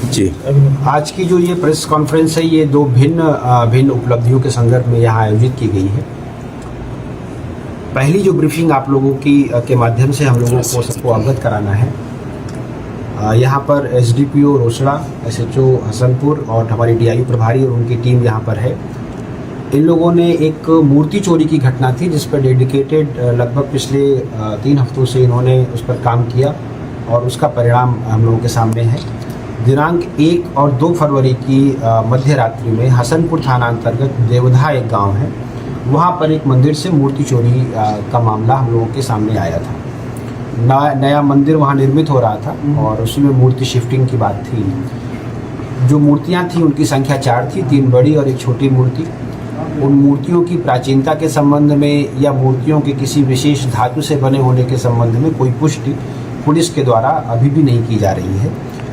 जी, आज की जो ये प्रेस कॉन्फ्रेंस है, ये दो भिन्न उपलब्धियों के संदर्भ में यहाँ आयोजित की गई है। पहली जो ब्रीफिंग आप लोगों की के माध्यम से हम लोगों को सबको अवगत कराना है, यहाँ पर एसडीपीओ रोसड़ा, एसएचओ हसनपुर और हमारी डीआईयू प्रभारी और उनकी टीम यहाँ पर है। इन लोगों ने एक मूर्ति चोरी की घटना थी जिस पर डेडिकेटेड लगभग पिछले 3 हफ्तों से इन्होंने उस पर काम किया और उसका परिणाम हम लोगों के सामने है। दिनांक 1 और 2 फरवरी की मध्य रात्रि में हसनपुर थाना अंतर्गत देवधा एक गांव है, वहां पर एक मंदिर से मूर्ति चोरी का मामला हम लोगों के सामने आया था। नया मंदिर वहां निर्मित हो रहा था और उसी में मूर्ति शिफ्टिंग की बात थी। जो मूर्तियां थी उनकी संख्या 4 थी, 3 बड़ी और एक छोटी मूर्ति। उन मूर्तियों की प्राचीनता के संबंध में या मूर्तियों के किसी विशेष धातु से बने होने के संबंध में कोई पुष्टि पुलिस के द्वारा अभी भी नहीं की जा रही है।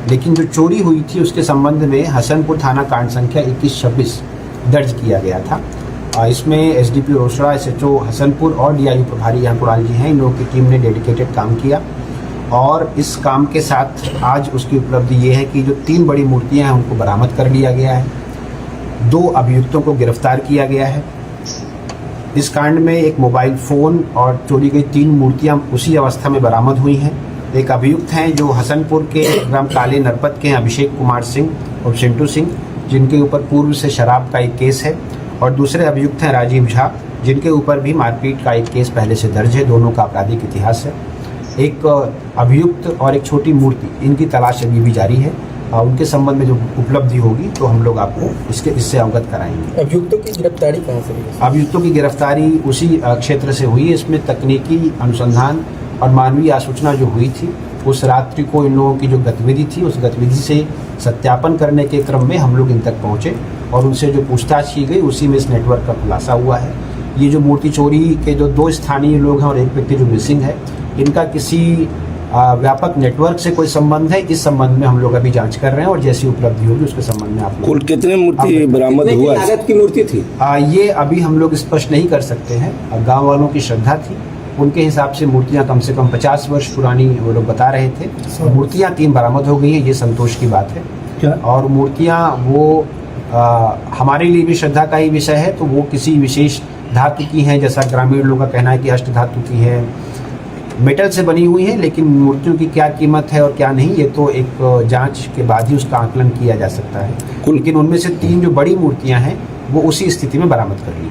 लेकिन जो चोरी हुई थी उसके संबंध में हसनपुर थाना कांड संख्या 2126 दर्ज किया गया था। इसमें एसडीपीओ रोसड़ा, एसएचओ हसनपुर और डीआईयू प्रभारी यहाँ कुणाल जी हैं, इन लोगों की टीम ने डेडिकेटेड काम किया। और इस काम के साथ आज उसकी उपलब्धि ये है कि जो 3 बड़ी मूर्तियाँ हैं उनको बरामद कर लिया गया है, 2 अभियुक्तों को गिरफ्तार किया गया है। इस कांड में एक मोबाइल फ़ोन और चोरी गई 3 मूर्तियाँ उसी अवस्था में बरामद हुई हैं। एक अभियुक्त हैं जो हसनपुर के ग्राम काले नरपत के हैं, अभिषेक कुमार सिंह और चिंटू सिंह, जिनके ऊपर पूर्व से शराब का एक केस है। और दूसरे अभियुक्त हैं राजीव झा, जिनके ऊपर भी मारपीट का एक केस पहले से दर्ज है। दोनों का आपराधिक इतिहास है। एक अभियुक्त और एक छोटी मूर्ति, इनकी तलाश अभी भी जारी है। उनके संबंध में जो उपलब्धि होगी तो हम लोग आपको इससे अवगत कराएंगे। अभियुक्तों की गिरफ्तारी कहाँ से हुई? अभियुक्तों की गिरफ्तारी उसी क्षेत्र से हुई है। इसमें तकनीकी अनुसंधान और मानवीय आसूचना जो हुई थी, उस रात्रि को इन लोगों की जो गतिविधि थी, उस गतिविधि से सत्यापन करने के क्रम में हम लोग इन तक पहुँचे और उनसे जो पूछताछ की गई उसी में इस नेटवर्क का खुलासा हुआ है। ये जो मूर्ति चोरी के जो 2 स्थानीय लोग हैं और एक व्यक्ति जो मिसिंग है, इनका किसी व्यापक नेटवर्क से कोई संबंध है। इस संबंध में हम लोग अभी जांच कर रहे हैं और जैसी उपलब्धि होगी उसके संबंध में आप कुल कितने मूर्ति बरामद हुआ? लागत की मूर्ति थी ये अभी हम लोग स्पष्ट नहीं कर सकते हैं। गांव वालों की श्रद्धा थी, उनके हिसाब से मूर्तियां कम से कम 50 वर्ष पुरानी वो लोग बता रहे थे। मूर्तियां 3 बरामद हो गई हैं, ये संतोष की बात है। क्या? और मूर्तियां वो हमारे लिए भी श्रद्धा का ही विषय है, तो वो किसी विशेष धातु की हैं, जैसा ग्रामीण लोगों का कहना है कि अष्ट धातु की है, मेटल से बनी हुई है। लेकिन मूर्तियों की क्या कीमत है और क्या नहीं, ये तो एक जांच के बाद ही उसका आकलन किया जा सकता है। लेकिन उनमें से 3 जो बड़ी मूर्तियां हैं वो उसी स्थिति में बरामद कर ली।